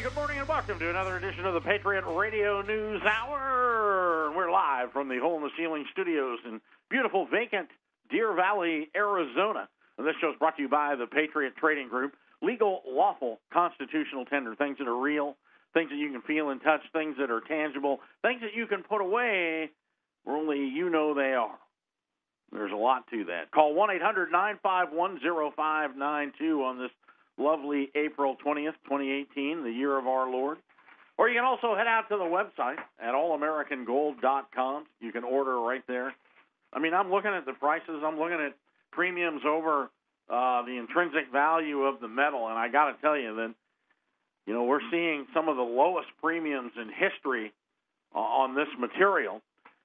good morning and welcome to another edition of the Patriot Radio News Hour. We're live from the Hole in the Ceiling studios in beautiful, vacant Deer Valley, Arizona. And this show is brought to you by the Patriot Trading Group. Legal, lawful, constitutional tender, things that are real, things that you can feel and touch, things that are tangible, things that you can put away where only you know they are. There's a lot to that. Call 1-800-951-0592 on this lovely April 20th, 2018, the year of our Lord. Or you can also head out to the website at allamericangold.com. You can order right there. I mean, I'm looking at the prices. I'm looking at premiums over the intrinsic value of the metal, and I got to tell you that, you know, we're seeing some of the lowest premiums in history on this material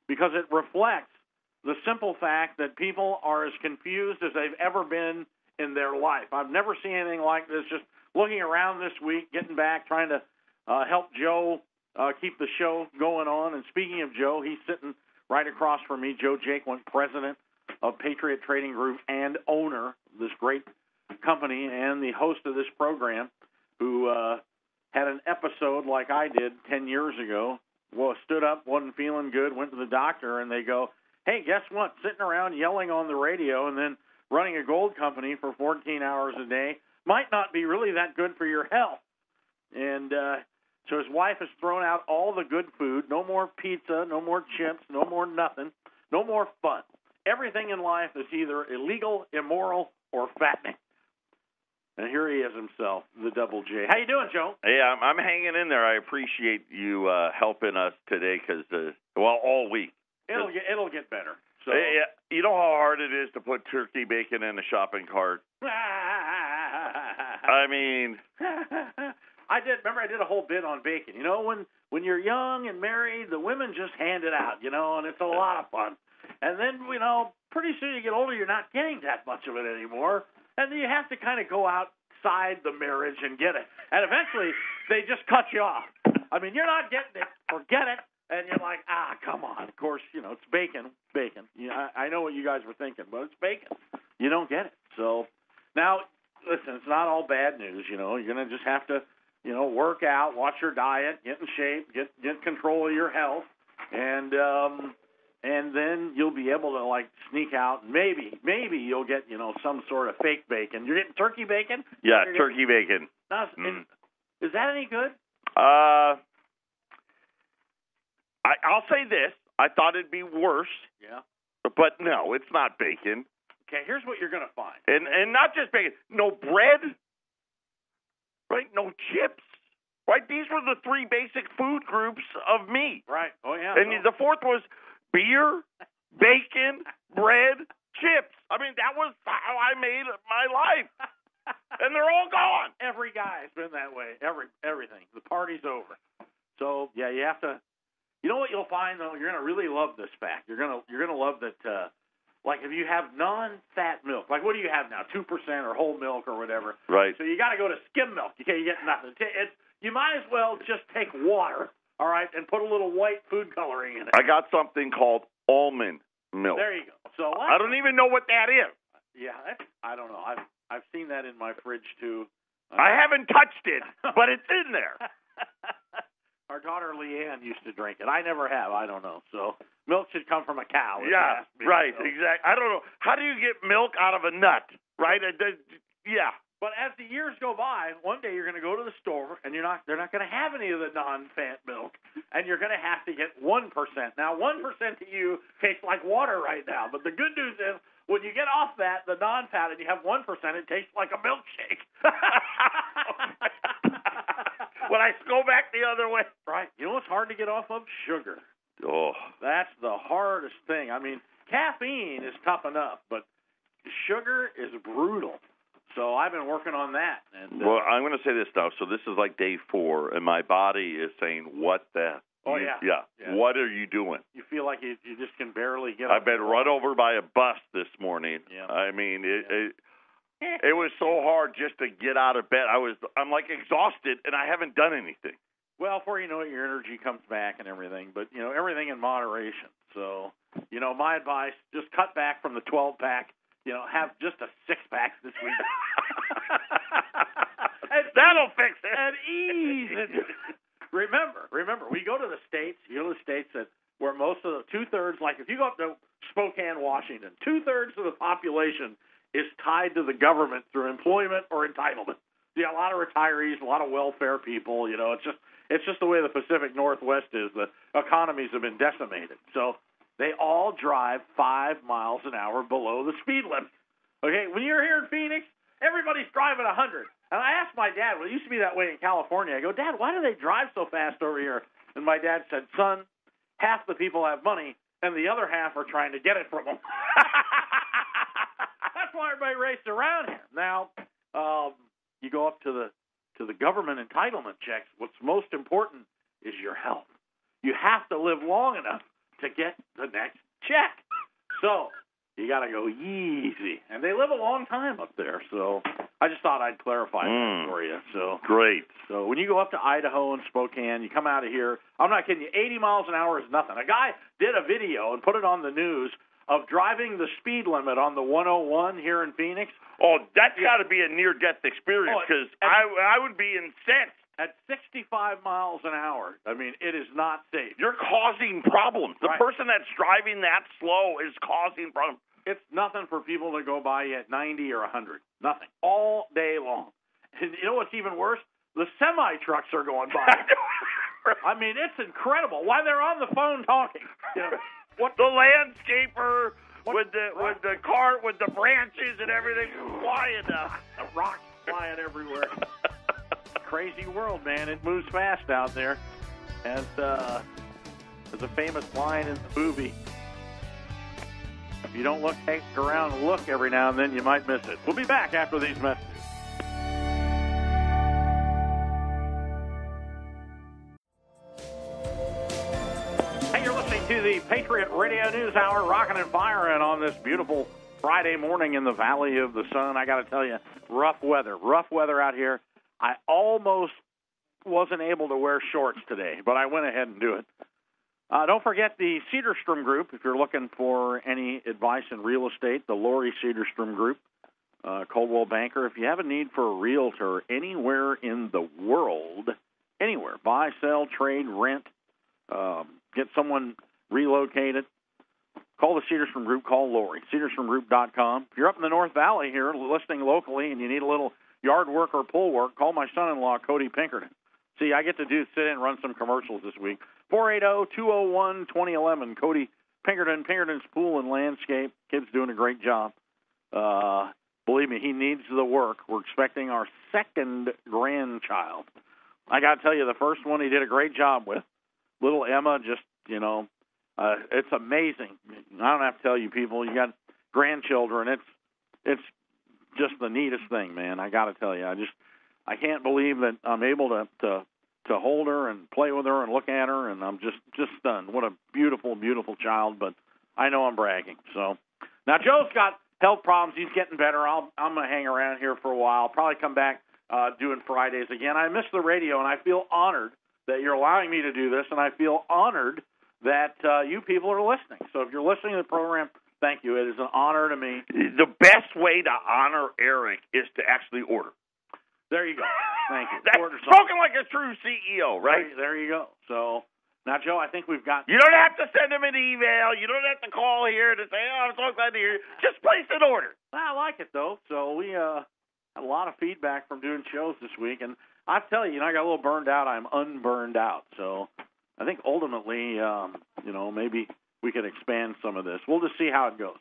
because it reflects the simple fact that people are as confused as they've ever been in their life. I've never seen anything like this. Just looking around this week, getting back, trying to help Joe keep the show going on. And speaking of Joe, he's sitting right across from me. Joe Jaquint, president of Patriot Trading Group and owner of this great company and the host of this program, who had an episode like I did 10 years ago. Well, stood up, wasn't feeling good, went to the doctor, and they go, hey, guess what? Sitting around yelling on the radio and then running a gold company for 14 hours a day might not be really that good for your health. And so his wife has thrown out all the good food. No more pizza, no more chips, no more nothing, no more fun. Everything in life is either illegal, immoral, or fattening. And here he is himself, the Double J. How you doing, Joe? Hey, I'm hanging in there. I appreciate you helping us today because, all week. It'll get better. So. Yeah, you know how hard it is to put turkey bacon in a shopping cart? I mean... I did a whole bit on bacon. You know, when you're young and married, the women just hand it out, you know, and it's a lot of fun. And then, you know, pretty soon you get older, you're not getting that much of it anymore. And then you have to kind of go outside the marriage and get it. And eventually, they just cut you off. I mean, you're not getting it. Forget it. And you're like, come on. Of course, you know, it's bacon. You know, I know what you guys were thinking, but it's bacon. You don't get it. So now, listen, it's not all bad news. You know, you're going to just have to, you know, work out, watch your diet, get in shape, get control of your health, and then you'll be able to, like, sneak out. Maybe you'll get, you know, some sort of fake bacon. You're getting turkey bacon? Yeah, turkey bacon. Now, is that any good? I'll say this. I thought it'd be worse. Yeah. But no, it's not bacon. Okay, here's what you're going to find. And not just bacon. No bread. Right? No chips. Right? These were the three basic food groups of meat. Right. Oh, yeah. And the fourth was beer, bacon, bread, chips. I mean, that was how I made my life. And they're all gone. Every guy's been that way. Everything. The party's over. So, yeah, you have to. You know what you'll find, though? You're going to really love this fact. You're going to love that, like, if you have non-fat milk, like what do you have now, 2% or whole milk or whatever? Right. So you got to go to skim milk. Okay, you get nothing. You might as well just take water, all right, and put a little white food coloring in it. I got something called almond milk. There you go. So I don't even know what that is. Yeah, I don't know. I've seen that in my fridge, too. I haven't touched it, but it's in there. Our daughter Leanne used to drink it. I never have. I don't know. So milk should come from a cow. Yeah, right, so. Exactly. I don't know. How do you get milk out of a nut, right? Yeah. But as the years go by, one day you're going to go to the store, and they're not going to have any of the non-fat milk, and you're going to have to get 1%. Now, 1% to you tastes like water right now, but the good news is when you get off that, the non-fat, and you have 1%, it tastes like a milkshake. When I go back the other way. Right. You know what's hard to get off of? Sugar. Oh. That's the hardest thing. I mean, caffeine is tough enough, but sugar is brutal. So I've been working on that. And, well, I'm going to say this now. So this is like day 4, and my body is saying, what the? Oh, yeah. Yeah. What are you doing? You feel like you just can barely get I've been run over by a bus this morning. Yeah. I mean, it was so hard just to get out of bed. I'm like exhausted, and I haven't done anything. Well, before you know it, your energy comes back and everything. But, you know, everything in moderation. So, you know, my advice, just cut back from the 12-pack. You know, have just a 6-pack this week. That That'll fix it. And ease it. Remember, we go to the states, that where most of the 2/3, like if you go up to Spokane, Washington, 2/3 of the population is tied to the government through employment or entitlement. Yeah, a lot of retirees, a lot of welfare people. It's just the way the Pacific Northwest is. The economies have been decimated, so they all drive 5 miles an hour below the speed limit. Okay, when you're here in Phoenix, everybody's driving 100. And I asked my dad, well, it used to be that way in California. I go, Dad, why do they drive so fast over here? And my dad said, son, half the people have money, and the other half are trying to get it from them. That's why everybody races around here. Now, you go up to the government entitlement checks. What's most important is your health. You have to live long enough to get the next check. So you got to go easy. And they live a long time up there. So I just thought I'd clarify that for you. So great. So when you go up to Idaho and Spokane, you come out of here, I'm not kidding you, 80 miles an hour is nothing. A guy did a video and put it on the news of driving the speed limit on the 101 here in Phoenix. Oh, that's got to be a near-death experience because I would be incensed. At 65 miles an hour, I mean, it is not safe. You're causing problems. The person that's driving that slow is causing problems. It's nothing for people to go by at 90 or 100. Nothing. All day long. And you know what's even worse? The semi-trucks are going by. I mean, it's incredible. While they're on the phone talking. The landscaper with the cart with the branches and everything flying up. The rocks flying everywhere. Crazy world, man. It moves fast out there. And there's a famous line in the movie. If you don't take around and look every now and then, you might miss it. We'll be back after these messages. Hey, you're listening to the Patriot Radio News Hour, rocking and firing on this beautiful Friday morning in the Valley of the Sun. I got to tell you, rough weather out here. I almost wasn't able to wear shorts today, but I went ahead and do it. Don't forget the Cedars Group. If you're looking for any advice in real estate, the Lori Cedars Group, Coldwell Banker. If you have a need for a realtor anywhere in the world, anywhere, buy, sell, trade, rent, get someone relocated, call the Cedars Group, call Lori, cedarsgroup.com. If you're up in the North Valley here listening locally and you need a little yard work or pool work, call my son-in-law, Cody Pinkerton. See, I get to sit in and run some commercials this week. 480-201-2011. Cody Pinkerton, Pinkerton's Pool and Landscape. Kid's doing a great job. Believe me, he needs the work. We're expecting our second grandchild. I got to tell you, the first one he did a great job with. Little Emma, just, it's amazing. I don't have to tell you, people, you got grandchildren. It's just the neatest thing, man. I got to tell you, I can't believe that I'm able to hold her and play with her and look at her, and I'm just stunned. What a beautiful, beautiful child. But I know I'm bragging. So now Joe's got health problems. He's getting better. I'm gonna hang around here for a while. I'll probably come back doing Fridays again. I miss the radio, and I feel honored that you're allowing me to do this, and I feel honored that you people are listening. So if you're listening to the program, thank you. It is an honor to me. The best way to honor Eric is to actually order. There you go. Thank you. Spoken like a true CEO, right? There you go. So now, Joe, I think we've got... You don't have to send him an email. You don't have to call here to say, I'm so glad to hear you. Just place an order. I like it, though. So we had a lot of feedback from doing shows this week. And I tell you, I got a little burned out. I'm unburned out. So I think ultimately, maybe we could expand some of this. We'll just see how it goes.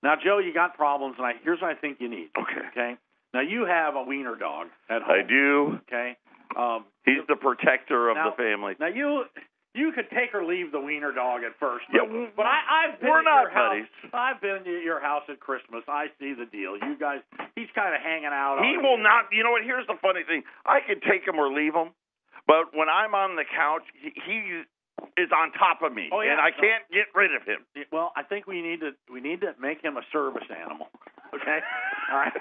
Now, Joe, you got problems, and here's what I think you need. Okay? Now, you have a wiener dog at home. I do. Okay? He's the protector of the family. Now, you could take or leave the wiener dog at first. But we're not buddies. I've been at your house at Christmas. I see the deal. You guys, he's kind of hanging out. He will not. You know what? Here's the funny thing. I could take him or leave him, but when I'm on the couch, he is on top of me, and I can't get rid of him. Well, I think we need to make him a service animal. Okay? All right.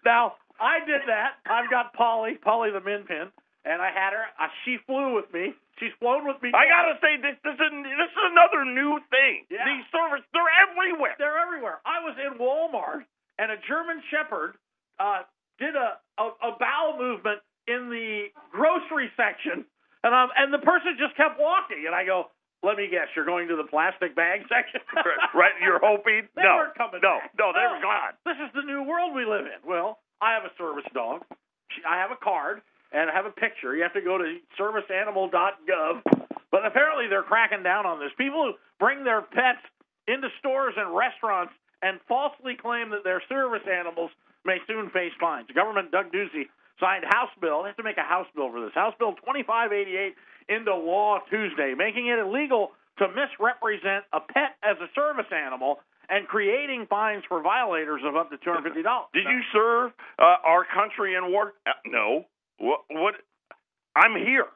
Now, I did that. I've got Polly the min pin, and I had her. She flew with me. She's flown with me. I gotta say, this is another new thing. Yeah. These services, they're everywhere. They're everywhere. I was in Walmart, and a German Shepherd did a bowel movement in the grocery section, and the person just kept walking, and I go, let me guess, you're going to the plastic bag section? Right, you're hoping? They weren't coming back. No, they were gone. This is the new world we live in. Well, I have a service dog. I have a card, and I have a picture. You have to go to serviceanimal.gov. But apparently they're cracking down on this. People who bring their pets into stores and restaurants and falsely claim that they're service animals may soon face fines. Government Doug Ducey signed House Bill. They have to make a House Bill for this. House Bill 2588 into law Tuesday, making it illegal to misrepresent a pet as a service animal and creating fines for violators of up to $250. Did you serve our country in war? No. What? I'm here.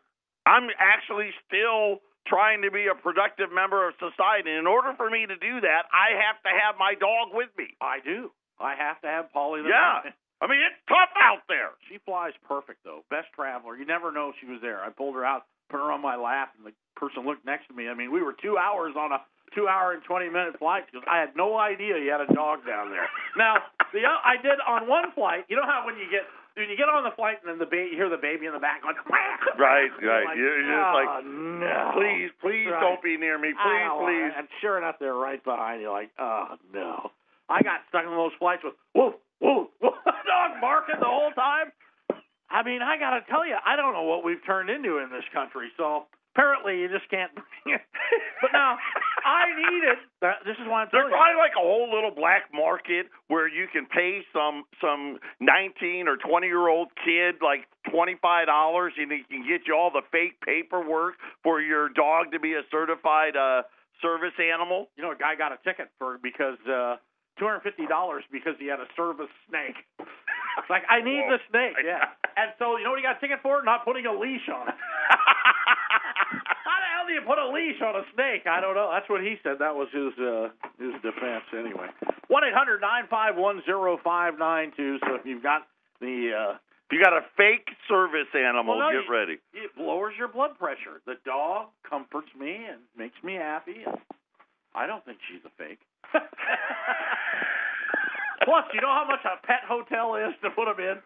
I'm actually still trying to be a productive member of society. In order for me to do that, I have to have my dog with me. I do. I have to have Polly the Yeah. I mean, it's tough out there. She flies perfect, though. Best traveler. You never know she was there. I pulled her out, put her on my lap, and the person looked next to me. I mean, we were 2 hours on a 2-hour and 20-minute flight because I had no idea you had a dog down there. Now, I did on one flight. You know how when you get on the flight and then you hear the baby in the back going, right. Like, you're just like, no. Please right. Don't be near me. Please. And sure enough, they're right behind you. Like, oh no. I got stuck on those flights with woof, woof, woof, dog barking the whole time. I mean, I got to tell you, I don't know what we've turned into in this country. So apparently, you just can't bring it. But now, I need it. This is why I'm telling you. There's probably like a whole little black market where you can pay some 19 or 20-year-old kid like $25, and he can get you all the fake paperwork for your dog to be a certified service animal. You know, a guy got a ticket because $250 because he had a service snake. It's like, I need the snake, yeah. And so, you know what he got a ticket for? Not putting a leash on it. How the hell do you put a leash on a snake? I don't know. That's what he said. That was his defense anyway. 1-800-951-0592. So if you've got if you got a fake service animal, get ready. It lowers your blood pressure. The dog comforts me and makes me happy. And I don't think she's a fake. Plus, you know how much a pet hotel is to put them in?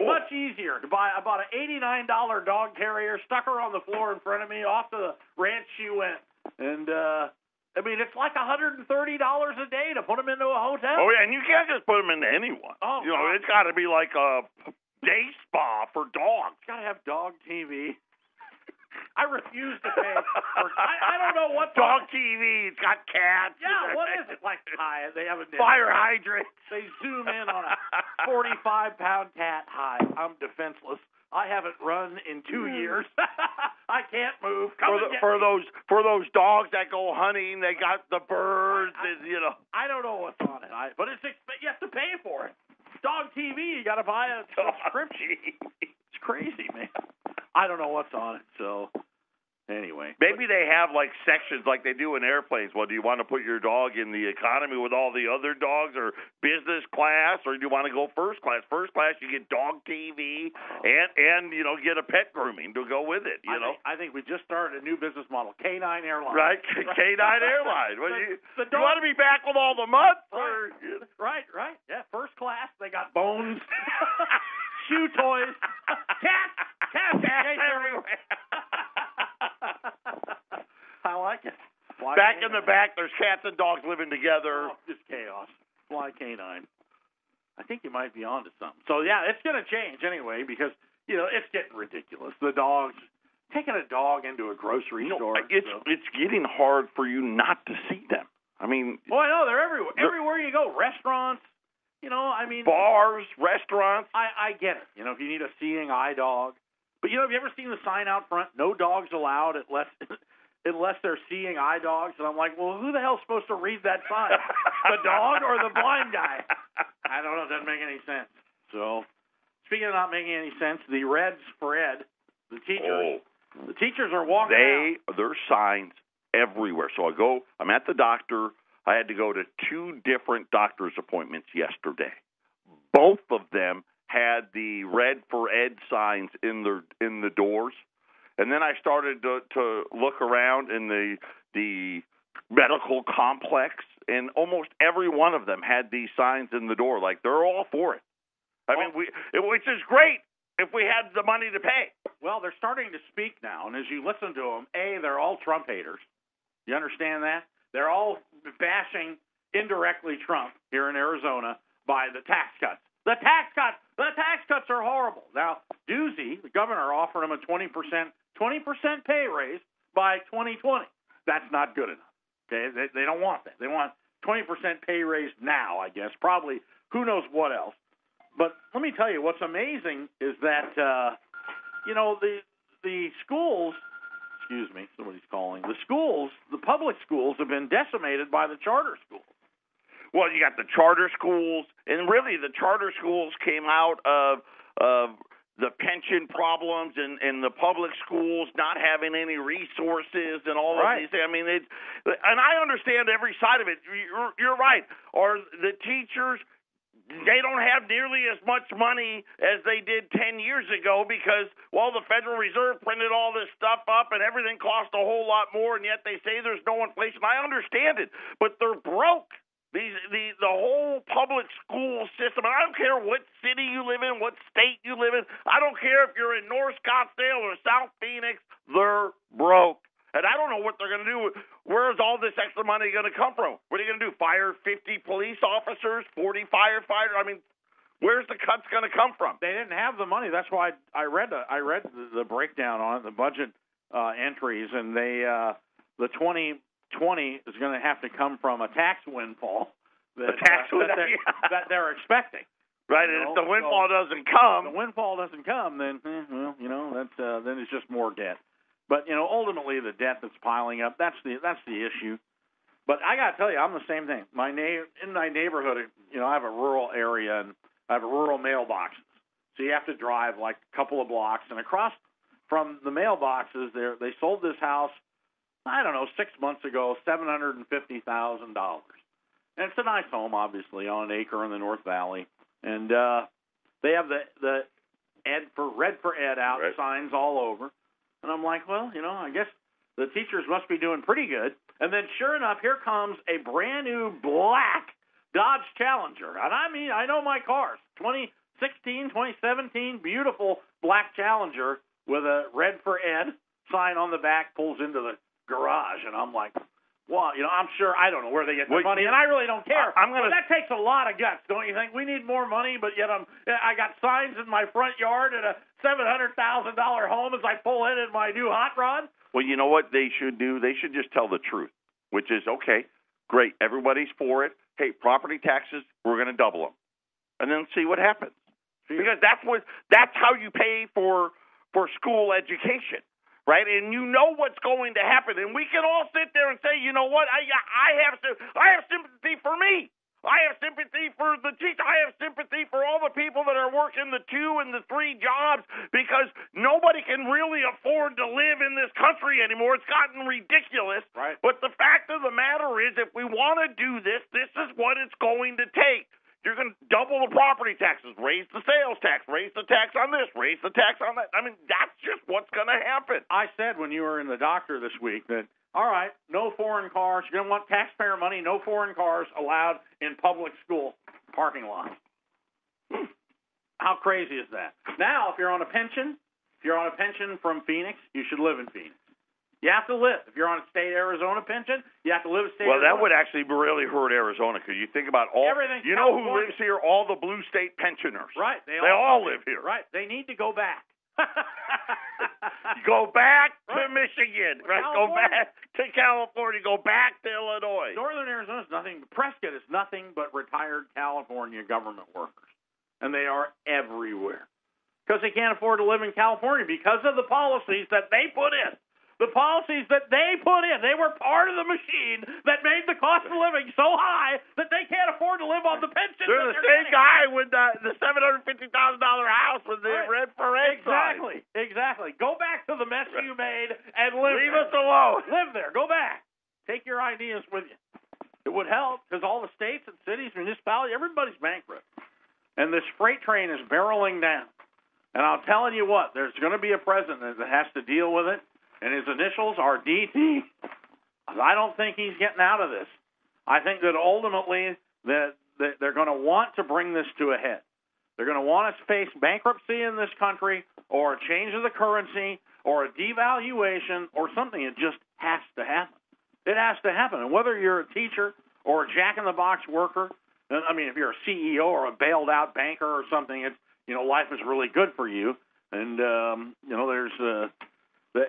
Much easier to buy. I bought an $89 dog carrier, stuck her on the floor in front of me. Off to the ranch she went. And, I mean, it's like $130 a day to put them into a hotel. Oh, yeah, and you can't just put them into anyone. Oh, you know, it's got to be like a day spa for dogs. It's got to have dog TV. I refuse to pay for. I don't know what dog TV. It's got cats. Yeah, what is it? Like, they have a fire hydrant. They zoom in on a 45-pound cat. Hi, I'm defenseless. I haven't run in 2 years. I can't move. For those dogs that go hunting, they got the birds. I don't know what's on it. But you have to pay for it. Dog TV. You got to buy a subscription. It's crazy, man. I don't know what's on it, so anyway. Maybe they have, like, sections like they do in airplanes. Well, do you want to put your dog in the economy with all the other dogs or business class, or do you want to go first class? First class, you get dog TV and get a pet grooming to go with it, I think we just started a new business model, K9 Airlines. Right, K9 Airlines. Well, you want to be back with all the mutts? Right. Yeah, first class, they got bones, shoe toys, cats everywhere. I like it. Back in the back, there's cats and dogs living together. Oh, just chaos. Fly K9. I think you might be onto something. So, yeah, it's going to change anyway because, it's getting ridiculous. The dogs, taking a dog into a grocery store. It's getting hard for you not to see them. I mean. Oh, I know. They're everywhere. Everywhere you go. Restaurants. Bars, restaurants. I get it. If you need a seeing eye dog. But, have you ever seen the sign out front, no dogs allowed unless they're seeing eye dogs? And I'm like, well, who the hell's supposed to read that sign? The dog or the blind guy? I don't know. It doesn't make any sense. So, speaking of not making any sense, the Reds for Ed, the teachers are walking out. There's signs everywhere. So I'm at the doctor. I had to go to 2 different doctor's appointments yesterday. Both of them had the Red for Ed signs in the doors, and then I started to look around in the medical complex, and almost every one of them had these signs in the door. Like, they're all for it. I mean, which is great if we had the money to pay. Well, they're starting to speak now, and as you listen to them, they're all Trump haters. You understand that? They're all bashing indirectly Trump here in Arizona by the tax cuts. The tax cuts are horrible. Now, Doozy, the governor, offered him a 20% pay raise by 2020. That's not good enough. Okay, they don't want that. They want 20% pay raise now, I guess. Probably who knows what else. But let me tell you, what's amazing is that the schools. Excuse me, somebody's calling. The schools, the public schools, have been decimated by the charter schools. Well, you got the charter schools, and really the charter schools came out of the pension problems and the public schools not having any resources and all of these things. I mean, and I understand every side of it. You're right. Or the teachers, they don't have nearly as much money as they did 10 years ago because, well, the Federal Reserve printed all this stuff up and everything cost a whole lot more, and yet they say there's no inflation. I understand it, but they're broke. The whole public school system, and I don't care what city you live in, what state you live in. I don't care if you're in North Scottsdale or South Phoenix. They're broke. And I don't know what they're going to do. Where's all this extra money going to come from? What are you going to do, fire 50 police officers, 40 firefighters? I mean, where's the cuts going to come from? They didn't have the money. That's why I read the breakdown on it, the budget entries, and the 2020 is going to have to come from a tax windfall that they're expecting. Right, and if the windfall doesn't come, then then it's just more debt. But ultimately, the debt that's piling up, that's the issue. But I got to tell you, I'm the same thing. In my neighborhood, I have a rural area and I have rural mailboxes. So you have to drive like a couple of blocks, and across from the mailboxes, they sold this house, I don't know, 6 months ago, $750,000. And it's a nice home, obviously, on an acre in the North Valley. And they have the Red for Ed out signs all over. And I'm like, well, I guess the teachers must be doing pretty good. And then sure enough, here comes a brand new black Dodge Challenger. And I mean, I know my cars. 2016, 2017, beautiful black Challenger with a Red for Ed sign on the back, pulls into the garage. And I'm like, well, I'm sure, I don't know where they get the money, and I really don't care. But that takes a lot of guts, don't you think? We need more money, but yet I got signs in my front yard and a $700,000 home as I pull in my new hot rod. Well, you know what they should do? They should just tell the truth, which is, okay, great, everybody's for it. Hey, property taxes, we're going to double them, and then see what happens. Because that's how you pay for school education. Right, and you know what's going to happen, and we can all sit there and say, you know what, I have sympathy for me. I have sympathy for the teacher. I have sympathy for all the people that are working the 2 and the 3 jobs because nobody can really afford to live in this country anymore. It's gotten ridiculous. Right. But the fact of the matter is, if we want to do this, this is what it's going to take. You're going to double the property taxes, raise the sales tax, raise the tax on this, raise the tax on that. I mean, that's just what's going to happen. I said when you were in the doctor this week that, all right, no foreign cars. You're going to want taxpayer money, no foreign cars allowed in public school parking lots. How crazy is that? Now, if you're on a pension from Phoenix, you should live in Phoenix. You have to live. If you're on a state Arizona pension, you have to live in state Arizona. Well, that would actually really hurt Arizona because you think about everything. You know who lives here? All the blue state pensioners. Right. They all live here. Right. They need to go back. Go back to Michigan. Right. Go back to California. Go back to Illinois. Northern Arizona is nothing. Prescott is nothing but retired California government workers, and they are everywhere because they can't afford to live in California because of the policies that they put in. The policies that they put in, they were part of the machine that made the cost of living so high that they can't afford to live on the pension. They're the same guy with the $750,000 house with the Red for Ed sign. Exactly. Go back to the mess you made and live Leave there. us alone. Live there. Go back. Take your ideas with you. It would help because all the states and cities, municipalities, everybody's bankrupt. And this freight train is barreling down. And I'm telling you what, there's going to be a president that has to deal with it. And his initials are DT. I don't think he's getting out of this. I think that ultimately that they're going to want to bring this to a head. They're going to want us to face bankruptcy in this country or a change of the currency or a devaluation or something. It just has to happen. It has to happen. And whether you're a teacher or a jack-in-the-box worker, I mean, if you're a CEO or a bailed-out banker or something, it's, life is really good for you. And, there's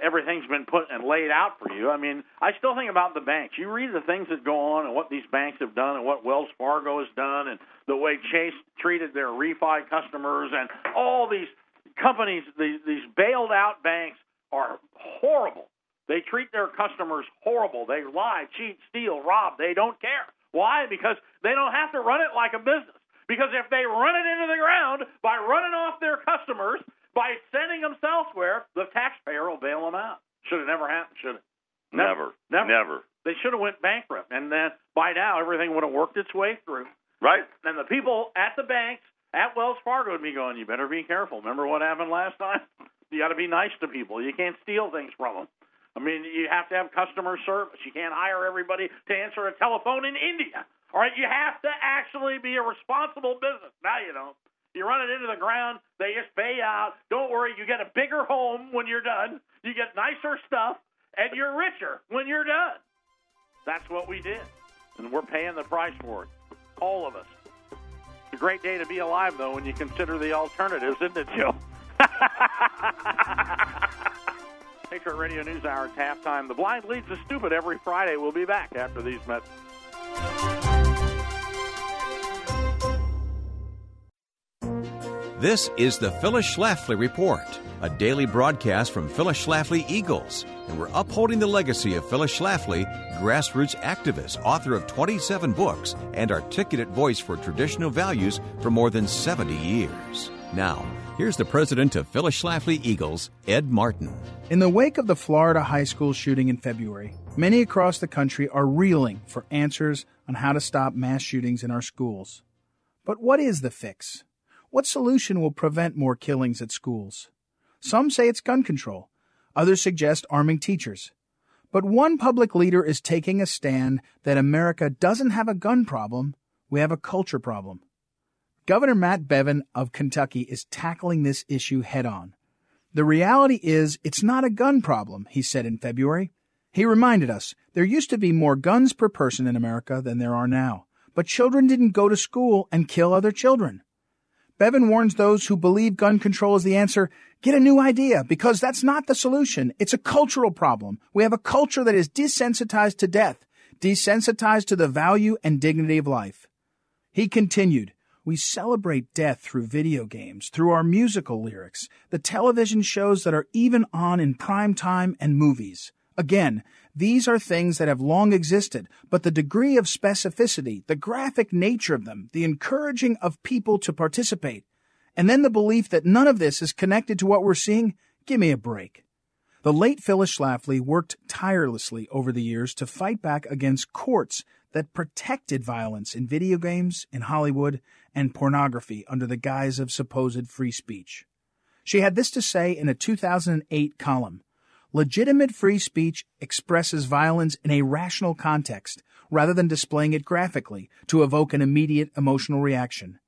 everything's been put and laid out for you. I mean, I still think about the banks. You read the things that go on and what these banks have done and what Wells Fargo has done and the way Chase treated their refi customers and all these companies, these bailed-out banks are horrible. They treat their customers horrible. They lie, cheat, steal, rob. They don't care. Why? Because they don't have to run it like a business. Because if they run it into the ground by running off their customers, by sending them elsewhere, the taxpayer will bail them out. Should have never happened, should it? Never. They should have went bankrupt, and then by now everything would have worked its way through. Right. And the people at the banks, at Wells Fargo, would be going, you better be careful. Remember what happened last time? You got to be nice to people. You can't steal things from them. I mean, you have to have customer service. You can't hire everybody to answer a telephone in India. All right, you have to actually be a responsible business. Now you don't. You run it into the ground, they just pay out. Don't worry, you get a bigger home when you're done. You get nicer stuff, and you're richer when you're done. That's what we did, and we're paying the price for it, all of us. It's a great day to be alive, though, when you consider the alternatives, isn't it, Joe? Patriot Radio News Hour, it's halftime. The blind leads the stupid every Friday. We'll be back after these messages. This is the Phyllis Schlafly Report, a daily broadcast from Phyllis Schlafly Eagles, and we're upholding the legacy of Phyllis Schlafly, grassroots activist, author of 27 books, and articulate voice for traditional values for more than 70 years. Now, here's the president of Phyllis Schlafly Eagles, Ed Martin. In the wake of the Florida high school shooting in February, many across the country are reeling for answers on how to stop mass shootings in our schools. But what is the fix? What solution will prevent more killings at schools? Some say it's gun control. Others suggest arming teachers. But one public leader is taking a stand that America doesn't have a gun problem, we have a culture problem. Governor Matt Bevin of Kentucky is tackling this issue head-on. The reality is, it's not a gun problem, he said in February. He reminded us, there used to be more guns per person in America than there are now. But children didn't go to school and kill other children. Bevin warns those who believe gun control is the answer, get a new idea, because that's not the solution. It's a cultural problem. We have a culture that is desensitized to death, desensitized to the value and dignity of life. He continued, we celebrate death through video games, through our musical lyrics, the television shows that are even on in prime time, and movies. Again, these are things that have long existed, but the degree of specificity, the graphic nature of them, the encouraging of people to participate, and then the belief that none of this is connected to what we're seeing, give me a break. The late Phyllis Schlafly worked tirelessly over the years to fight back against courts that protected violence in video games, in Hollywood, and pornography under the guise of supposed free speech. She had this to say in a 2008 column. Legitimate free speech expresses violence in a rational context, rather than displaying it graphically to evoke an immediate emotional reaction.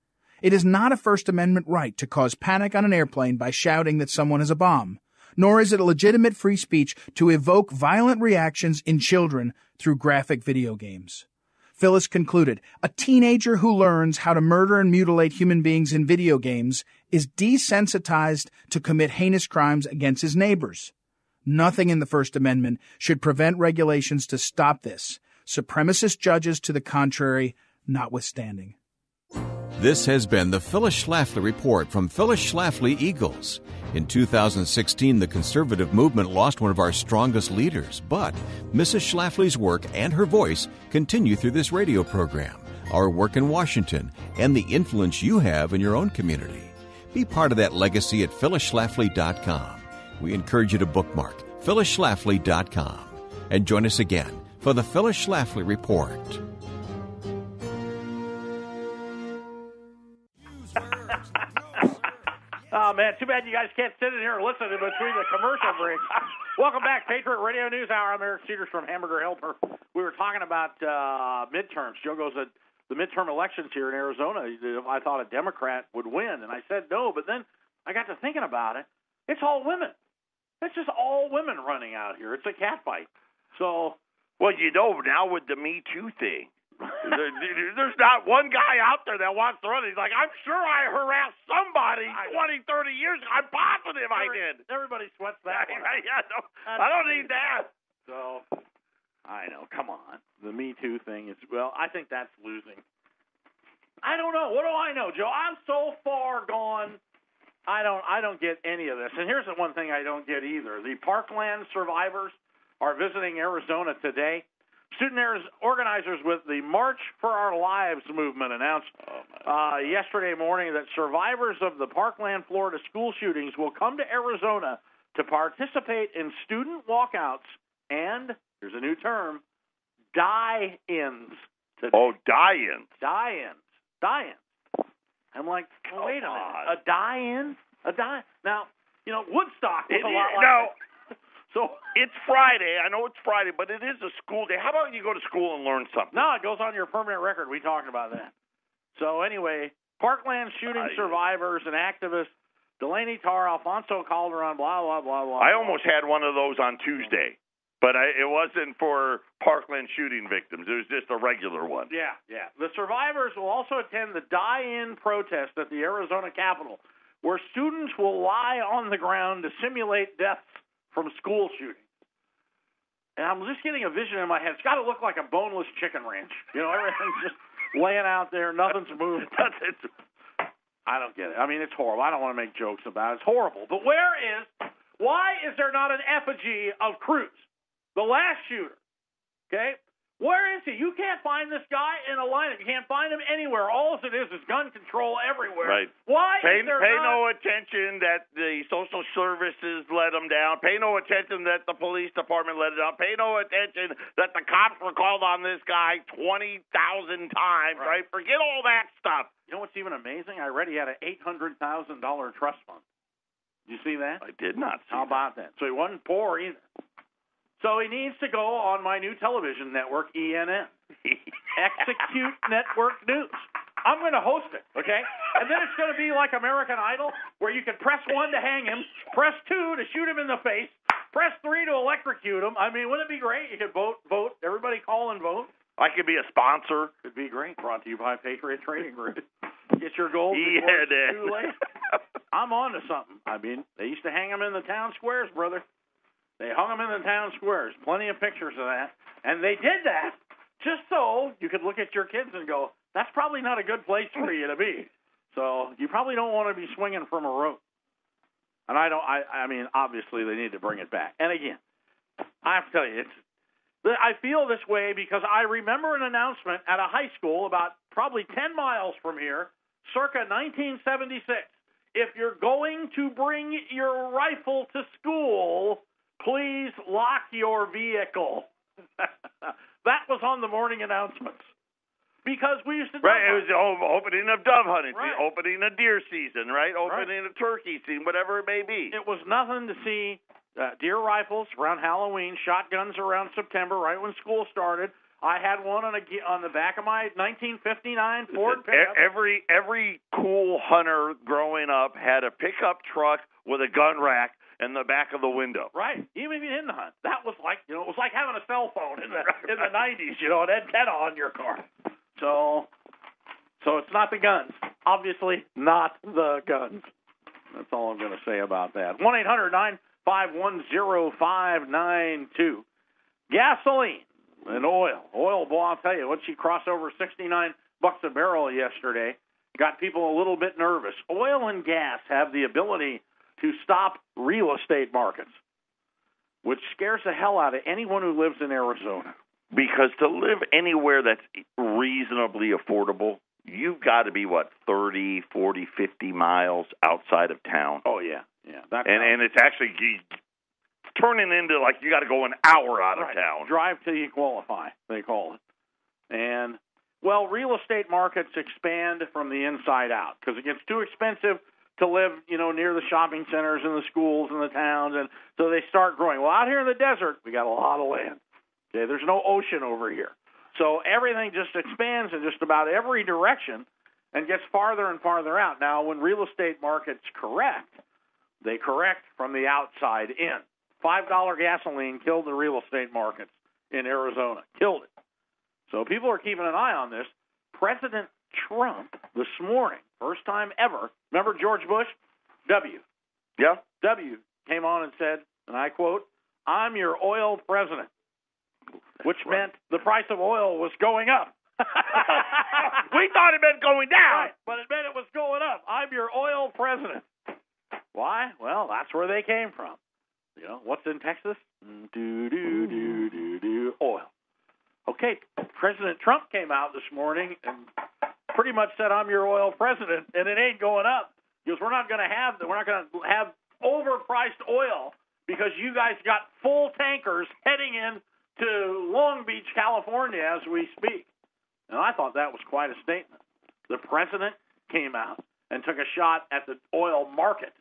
It is not a First Amendment right to cause panic on an airplane by shouting that someone is a bomb, nor is it a legitimate free speech to evoke violent reactions in children through graphic video games. Phyllis concluded, a teenager who learns how to murder and mutilate human beings in video games is desensitized to commit heinous crimes against his neighbors. Nothing in the First Amendment should prevent regulations to stop this, supremacist judges to the contrary notwithstanding. This has been the Phyllis Schlafly Report from Phyllis Schlafly Eagles. In 2016, the conservative movement lost one of our strongest leaders, but Mrs. Schlafly's work and her voice continue through this radio program, our work in Washington, and the influence you have in your own community. Be part of that legacy at phyllisschlafly.com. We encourage you to bookmark phyllisschlafly.com and join us again for the Phyllis Schlafly Report. Oh, man, too bad you guys can't sit in here and listen in between the commercial breaks. Welcome back, Patriot Radio News Hour. I'm Eric Cedars from Hamburger Helper. We were talking about midterms. Joe goes, the midterm elections here in Arizona, I thought a Democrat would win, and I said no, but then I got to thinking about it. It's all women. It's just all women running out here. It's a catfight. So, well, now with the Me Too thing, there's not one guy out there that wants to run. He's like, I'm sure I harassed somebody 20, 30 years ago. I'm positive I did. Everybody sweats that one. Yeah, no, I don't need that. So, I know. Come on. The Me Too thing is, well, I think that's losing. I don't know. What do I know, Joe? I'm so far gone. I don't get any of this. And here's the one thing I don't get either. The Parkland survivors are visiting Arizona today. Student organizers with the March for Our Lives movement announced yesterday morning that survivors of the Parkland, Florida school shootings will come to Arizona to participate in student walkouts and, here's a new term, die-ins today. Oh, die-ins. Die-ins. Die-ins. I'm like, well, wait a minute. A die-in? A die? Now, Woodstock was a lot like that. So it's Friday. I know it's Friday, but it is a school day. How about you go to school and learn something? No, it goes on your permanent record. We talked about that. So anyway, Parkland shooting survivors and activists, Delaney Tarr, Alfonso Calderon, blah, blah, blah, blah. I almost had one of those on Tuesday, but it wasn't for Parkland shooting victims. It was just a regular one. Yeah. The survivors will also attend the die-in protest at the Arizona Capitol, where students will lie on the ground to simulate deaths from school shootings. And I'm just getting a vision in my head. It's got to look like a boneless chicken ranch. Everything's just laying out there. Nothing's moving. I don't get it. I mean, it's horrible. I don't want to make jokes about it. It's horrible. But why is there not an effigy of Cruz, the last shooter? Okay? Where is he? You can't find this guy in a lineup. You can't find him anywhere. All it is gun control everywhere. Right. Why pay is there no attention that the social services let him down. Pay no attention that the police department let it down. Pay no attention that the cops were called on this guy 20,000 times, right? Forget all that stuff. You know what's even amazing? I read he had an $800,000 trust fund. Did you see that? I did not see How about that? So he wasn't poor either. So he needs to go on my new television network, ENN. Execute Network News. I'm going to host it, okay? And then it's going to be like American Idol, where you can press 1 to hang him, press 2 to shoot him in the face, press 3 to electrocute him. I mean, wouldn't it be great? You could vote. Everybody call and vote. I could be a sponsor. It'd be great. Brought to you by Patriot Trading Group. Get your gold before it's too late. I'm on to something. I mean, they used to hang them in the town squares, brother. They hung them in the town squares. Plenty of pictures of that. And they did that just so you could look at your kids and go, that's probably not a good place for you to be. So you probably don't want to be swinging from a rope. And I mean, obviously they need to bring it back. And again, I have to tell you, I feel this way because I remember an announcement at a high school about probably 10 miles from here, circa 1976. If you're going to bring your rifle to school, please lock your vehicle. That was on the morning announcements. Because we used to Right, it was the opening of dove hunting, right. Opening of deer season, right? Opening of turkey season, whatever it may be. It was nothing to see deer rifles around Halloween, shotguns around September, right when school started. I had one on the back of my 1959 Ford pickup. Every cool hunter growing up had a pickup truck with a gun rack in the back of the window. Right. Even if you didn't hunt. That was like, it was like having a cell phone in the 90s, an antenna on your car. So it's not the guns. Obviously not the guns. That's all I'm going to say about that. 1-800-951-0592. Gasoline and oil. Oil, boy, I'll tell you, once you cross over $69 a barrel yesterday, got people a little bit nervous. Oil and gas have the ability to stop real estate markets, which scares the hell out of anyone who lives in Arizona. Because to live anywhere that's reasonably affordable, you've got to be, 30, 40, 50 miles outside of town. Oh, yeah. And it's actually turning into like you got to go an hour out of town. Drive till you qualify, they call it. And, well, real estate markets expand from the inside out because it gets too expensive to live, near the shopping centers and the schools and the towns, and so they start growing. Well, out here in the desert, we got a lot of land. Okay, there's no ocean over here. So everything just expands in just about every direction and gets farther and farther out. Now, when real estate markets correct, they correct from the outside in. $5 gasoline killed the real estate markets in Arizona. Killed it. So people are keeping an eye on this. President Trump this morning, first time ever, remember George Bush? W. Yeah. W came on and said, and I quote, "I'm your oil president," which meant the price of oil was going up. We thought it meant going down. Right, but it meant it was going up. I'm your oil president. Why? Well, that's where they came from. What's in Texas? Oil. Okay, President Trump came out this morning and pretty much said, "I'm your oil president," and it ain't going up because we're not going to have overpriced oil because you guys got full tankers heading in to Long Beach, California, as we speak. And I thought that was quite a statement. The president came out and took a shot at the oil market,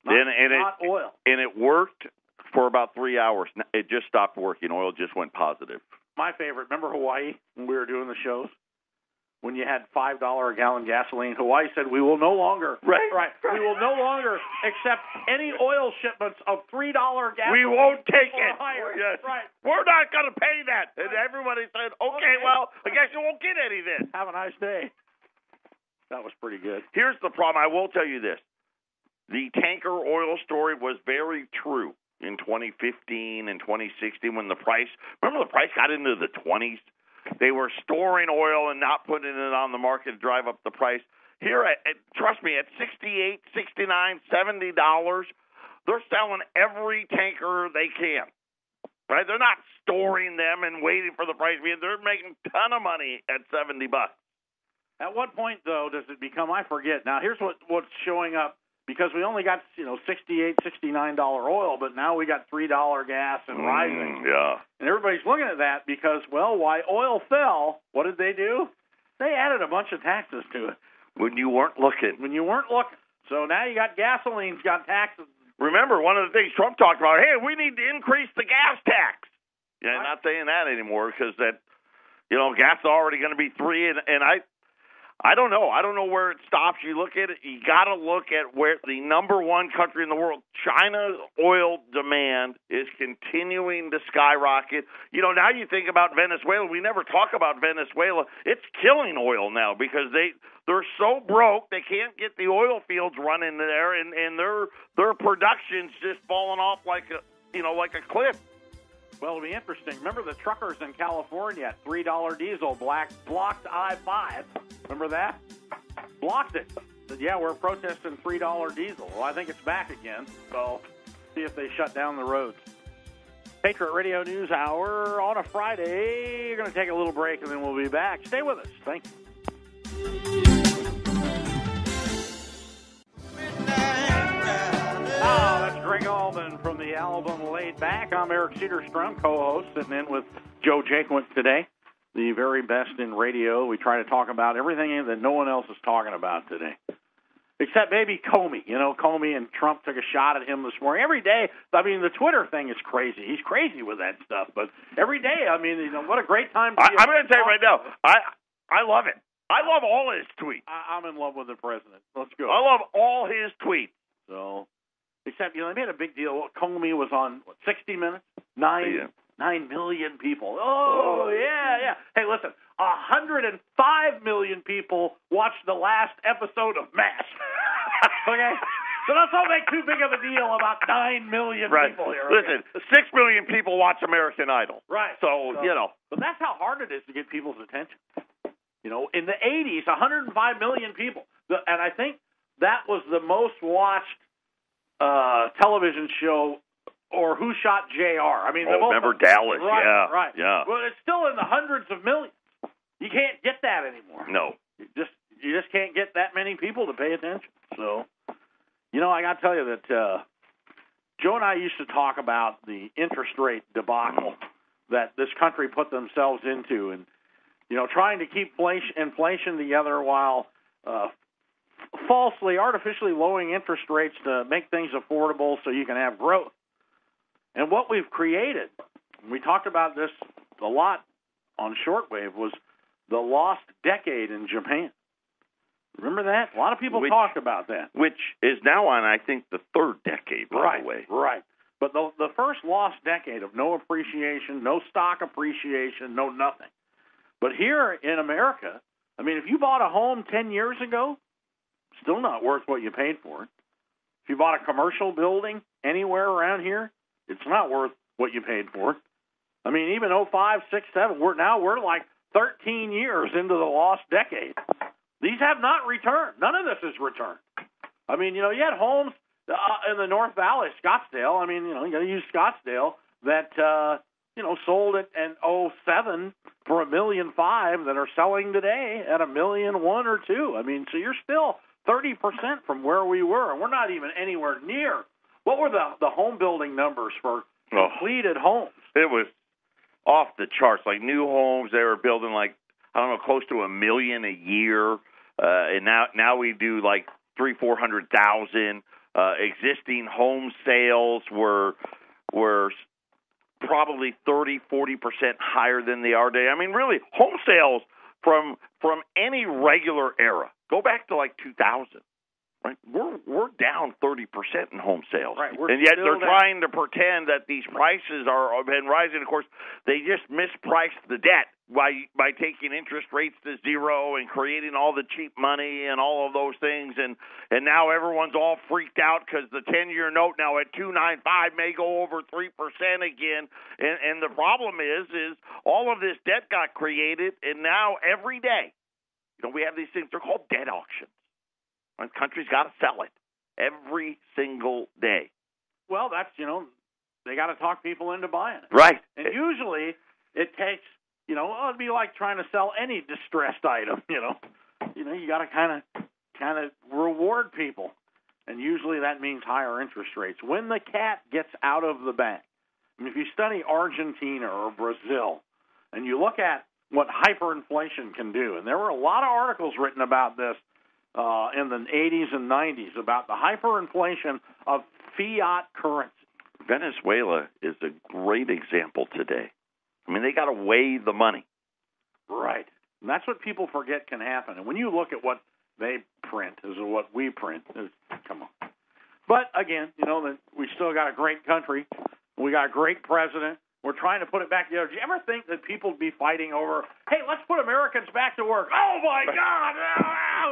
not oil. And it worked for about 3 hours. It just stopped working. Oil just went positive. My favorite, remember Hawaii when we were doing the shows? When you had $5 a gallon gasoline, Hawaii said, we will no longer we will no longer accept any oil shipments of $3 gasoline. We won't take it. Yes. Right. We're not going to pay that. And everybody said, okay, well, I guess you won't get any then. Have a nice day. That was pretty good. Here's the problem. I will tell you this. The tanker oil story was very true in 2015 and 2016 when the price got into the 20s. They were storing oil and not putting it on the market to drive up the price. Here, trust me, at $68, $69, $70, they're selling every tanker they can. Right? They're not storing them and waiting for the price. They're making a ton of money at $70. At what point, though, does it become, I forget. Now, here's what's showing up. Because we only got, $68, $69 oil, but now we got $3 gas and rising. Yeah. And everybody's looking at that because, why oil fell, what did they do? They added a bunch of taxes to it. When you weren't looking. So now you got gasoline's got taxes. Remember, one of the things Trump talked about, hey, we need to increase the gas tax. Yeah, not saying that anymore because gas is already going to be $3, and I don't know. I don't know where it stops. You look at it, you got to look at where the number one country in the world, China's oil demand is continuing to skyrocket. Now you think about Venezuela. We never talk about Venezuela. It's killing oil now because they're so broke they can't get the oil fields running there, and their production's just falling off like a cliff. Well, it'll be interesting. Remember the truckers in California at $3 diesel blocked I-5. Remember that? Blocked it. Said, yeah, we're protesting $3 diesel. Well, I think it's back again. So see if they shut down the roads. Patriot Radio News Hour on a Friday. You're going to take a little break, and then we'll be back. Stay with us. Thank you. That's Greg Allman from the album Laid Back. I'm Eric Cedarstrom, co-host, sitting in with Joe Jaquint today, the very best in radio. We try to talk about everything that no one else is talking about today, except maybe Comey. Comey and Trump took a shot at him this morning. Every day, the Twitter thing is crazy. He's crazy with that stuff. But every day, what a great time. I'm going to tell you right now, I love it. I love all his tweets. I'm in love with the president. Let's go. I love all his tweets. So, except, they made a big deal. Comey was on, 60 Minutes? 9 million people. Oh, yeah. Hey, listen, 105 million people watched the last episode of MASH. Okay? So let's not make too big of a deal about 9 million people here. Okay? Listen, 6 million people watch American Idol. Right. So. But that's how hard it is to get people's attention. In the 80s, 105 million people. And I think that was the most watched television show, or Who Shot JR. Remember Dallas? Right, right. Yeah. Well, it's still in the hundreds of millions. You can't get that anymore. No. You just can't get that many people to pay attention. So, I got to tell you that Joe and I used to talk about the interest rate debacle that this country put themselves into, and trying to keep inflation together while falsely, artificially lowering interest rates to make things affordable so you can have growth. And what we've created, we talked about this a lot on shortwave, was the lost decade in Japan. Remember that? A lot of people talk about that. Which is now on, I think, the third decade, by the way. Right. But the first lost decade of no appreciation, no stock appreciation, no nothing. But here in America, I mean, if you bought a home 10 years ago, still not worth what you paid for it. If you bought a commercial building anywhere around here, it's not worth what you paid for it. I mean, even 05, 6, 7, we're like 13 years into the lost decade. These have not returned. None of this has returned. I mean, you had homes in the North Valley, Scottsdale. I mean, you got to use Scottsdale that, sold it in 07 for $1.5 million that are selling today at $1.1 million or $2 million. I mean, so you're still 30% from where we were, and we're not even anywhere near. What were the home building numbers for completed homes? It was off the charts. Like new homes, they were building close to $1 million a year, and now we do like 300,000-400,000. Existing home sales were probably 30-40% higher than they are today. I mean, really, home sales from any regular era, go back to like 2000. Right, we're down 30% in home sales, right? And yet they're trying to pretend that these prices have been rising. Of course, they just mispriced the debt by taking interest rates to zero and creating all the cheap money and all of those things. And now everyone's all freaked out because the 10-year note now at 2.95 may go over 3% again. And the problem is all of this debt got created, and now every day, we have these things. They're called debt auctions. The country's got to sell it every single day. Well, that's, they got to talk people into buying it. Right. And usually it takes, it'd be like trying to sell any distressed item, you got to kind of reward people. And usually that means higher interest rates. When the cat gets out of the bag, I mean, if you study Argentina or Brazil and you look at what hyperinflation can do, and there were a lot of articles written about this, in the 80s and 90s about the hyperinflation of fiat currency. Venezuela is a great example today. I mean, they got to weigh the money. Right. And that's what people forget can happen. And when you look at what they print as what we print, come on. But, again, we still got a great country. We got a great president. We're trying to put it back together. Do you ever think that people would be fighting over, hey, let's put Americans back to work? Oh, my God.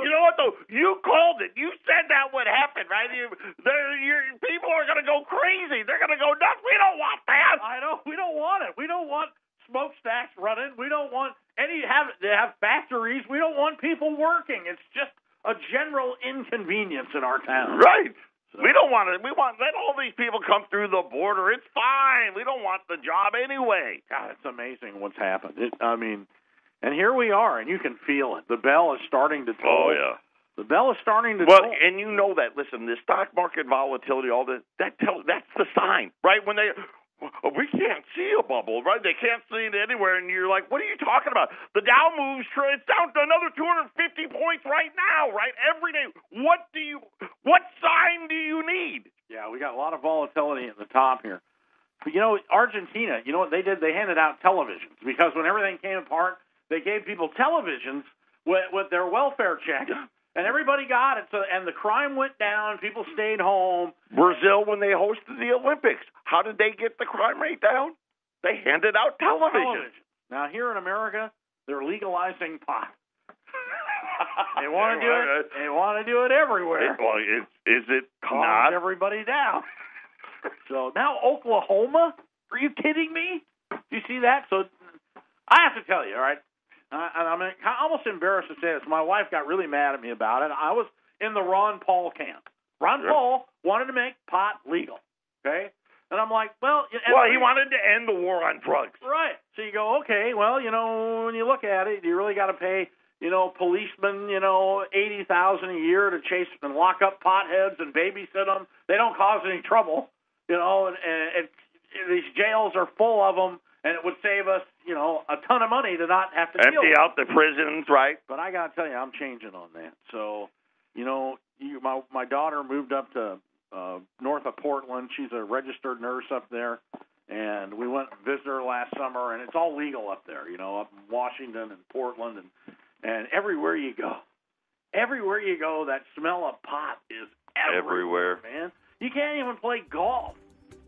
You know what, though? You called it. You said that would happen, right? People are going to go crazy. They're going to go nuts. We don't want that. I know. We don't want it. We don't want smokestacks running. We don't want to have factories. We don't want people working. It's just a general inconvenience in our town. Right. We don't want it. We want let all these people come through the border. It's fine. We don't want the job anyway. God, it's amazing what's happened. And here we are, and you can feel it. The bell is starting to toll. Oh, yeah. The bell is starting to toll. Well, and you know that. Listen, the stock market volatility, all that, that's the sign, right? When we can't see a bubble, right? They can't see it anywhere, and you're like, what are you talking about? The Dow moves, it's down to another 250 points right now, right? Every day. What sign do you need? Yeah, we got a lot of volatility at the top here. But, Argentina, you know what they did? They handed out televisions because when everything came apart, they gave people televisions with their welfare check. And everybody got it, and the crime went down. People stayed home. Brazil, when they hosted the Olympics, how did they get the crime rate down? They handed out television. Now, here in America, they're legalizing pot. They want to do it. They want to do it everywhere. Well, is it calms not? Everybody down. So now Oklahoma? Are you kidding me? Do you see that? So I have to tell you, all right. I'm almost embarrassed to say this. My wife got really mad at me about it. I was in the Ron Paul camp. Ron Paul wanted to make pot legal, okay? And I'm like, well... he wanted to end the war on drugs. Right. So you go, okay, well, when you look at it, you really got to pay, policemen, $80,000 a year to chase and lock up potheads and babysit them. They don't cause any trouble, and these jails are full of them. And it would save us, a ton of money to not have to empty out the prisons, right? But I got to tell you, I'm changing on that. So my daughter moved up to north of Portland. She's a registered nurse up there, and we went and visited her last summer, and it's all legal up there, up in Washington and Portland, and everywhere you go, that smell of pot is everywhere, man. You can't even play golf.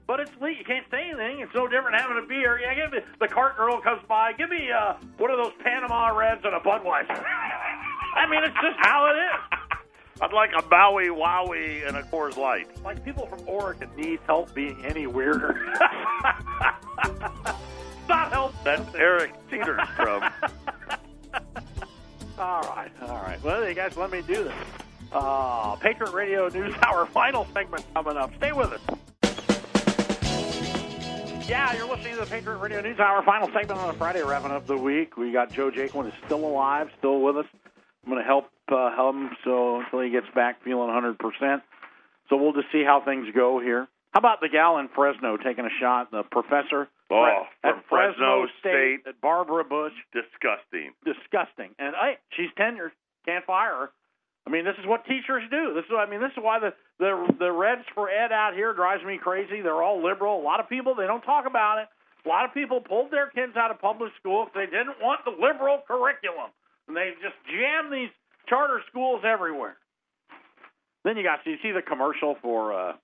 But it's legal. You can't say anything. It's no different having a beer. Yeah, give me the cart girl comes by. Give me one of those Panama Reds and a Budweiser. I mean, it's just how it is. I'd like a Maui Wowie and a Coors Light. Like people from Oregon need help being any weirder. Not help. That's Eric Cedars from. All right. Well, you guys, let me do this. Patriot Radio News Hour final segment coming up. Stay with us. Yeah, you're listening to the Patriot Radio News Hour, final segment on the Friday wrapping up the week. We got Joe Jaquin is still alive, still with us. I'm going to help him until he gets back feeling 100%. So we'll just see how things go here. How about the gal in Fresno taking a shot, the professor from Fresno State at Barbara Bush? Disgusting. And hey, she's tenured. Can't fire her. I mean, this is what teachers do. This is why the Reds for Ed out here drives me crazy. They're all liberal. A lot of people, they don't talk about it. A lot of people pulled their kids out of public school because they didn't want the liberal curriculum. And they just jammed these charter schools everywhere. Then you see the commercial for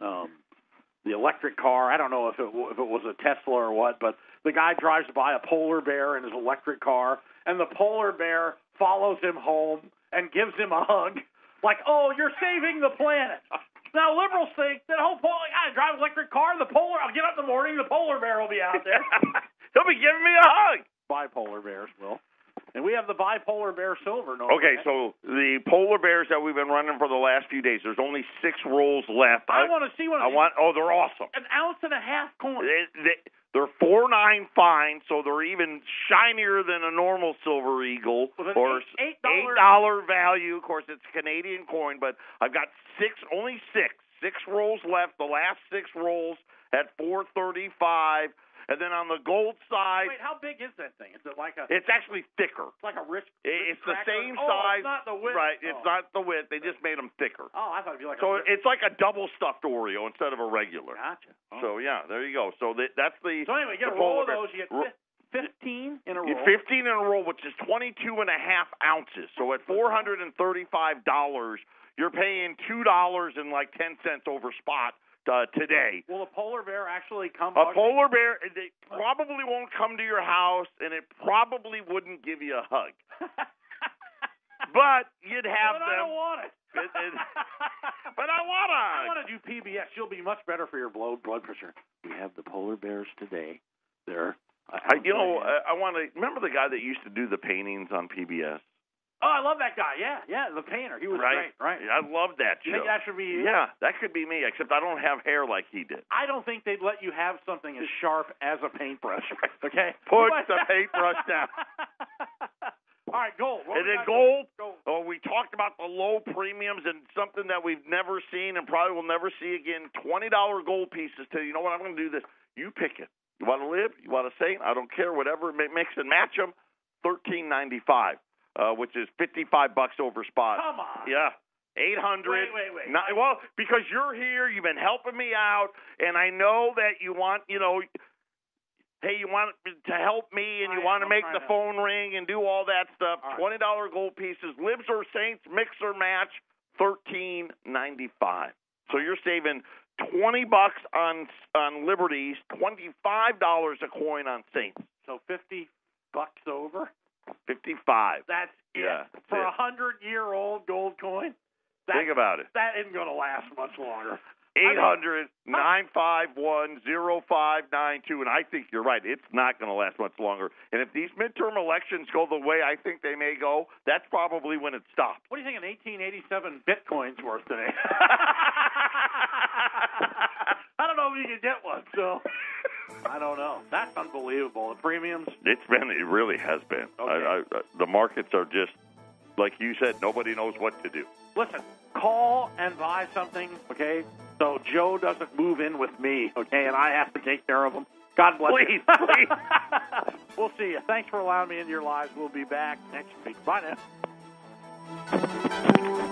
the electric car. I don't know if it was a Tesla or what, but the guy drives by a polar bear in his electric car, and the polar bear follows him home and gives him a hug, like, oh, you're saving the planet. Now, liberals think that I drive an electric car, I'll get up in the morning, the polar bear will be out there. He'll be giving me a hug. Bipolar bears will. And we have the bipolar bear silver. Okay, so the polar bears that we've been running for the last few days, there's only 6 rolls left. I want to see one of these. Oh, they're awesome. An ounce and a half coin. They're $4.9 fine, so they're even shinier than a normal silver eagle. With an or $8 value. Of course, it's Canadian coin, but I've got only 6 rolls left. The last 6 rolls at $4.35. And then on the gold side... Wait, how big is that thing? Is it like a... It's actually thicker. It's like a wrist It's the same it's size. not the width. Right, it's not the width. They just made them thicker. Oh, I thought it'd be like it's like a double stuffed Oreo instead of a regular. Gotcha. Oh. So, yeah, there you go. So that's the... So anyway, you get a roll of those. You get 15 in a roll. 15 in a roll, which is 22 and a half ounces. So at $435, you're paying $2 and like 10 cents over spot. Today. Will a polar bear actually come? A polar bear, they probably won't come to your house, and it probably wouldn't give you a hug. But you'd have them. I don't want it. But I want to. I want to do PBS. You'll be much better for your blood pressure. We have the polar bears today. I want to remember the guy that used to do the paintings on PBS. Oh, I love that guy. Yeah, the painter. He was great. Right. I love that show. You think that should be you? Yeah, that could be me, except I don't have hair like he did. I don't think they'd let you have something as sharp as a paintbrush. Okay? Put the paintbrush down. All right, gold. And then gold. Oh, we talked about the low premiums and something that we've never seen and probably will never see again. $20 gold pieces. You know what? I'm going to do this. You pick it. You want to live? You want to saint? I don't care. Whatever. Mix and match them. $13.95. Which is $55 over spot. Come on. Yeah. 800. Wait. Well, because you're here, you've been helping me out, and I know that you want, hey, you want to help me, and you want to make the phone ring and do all that stuff. All right. $20 gold pieces, libs or saints, mix or match, $13.95. So you're saving $20 on liberties, $25 a coin on saints. So $50 over. 55. That's it. Yeah, for a 100-year-old gold coin. Think about it. That isn't going to last much longer. 800-951-0592, and I think you're right. It's not going to last much longer. And if these midterm elections go the way I think they may go, that's probably when it stops. What do you think an 1887 Bitcoin's worth today? I don't know if you can get one, so I don't know. That's unbelievable. The premiums? It really has been. Okay. The markets are just, like you said, nobody knows what to do. Listen, call and buy something, okay, so Joe doesn't move in with me, okay, and I have to take care of him. God bless you. Please. We'll see you. Thanks for allowing me into your lives. We'll be back next week. Bye now.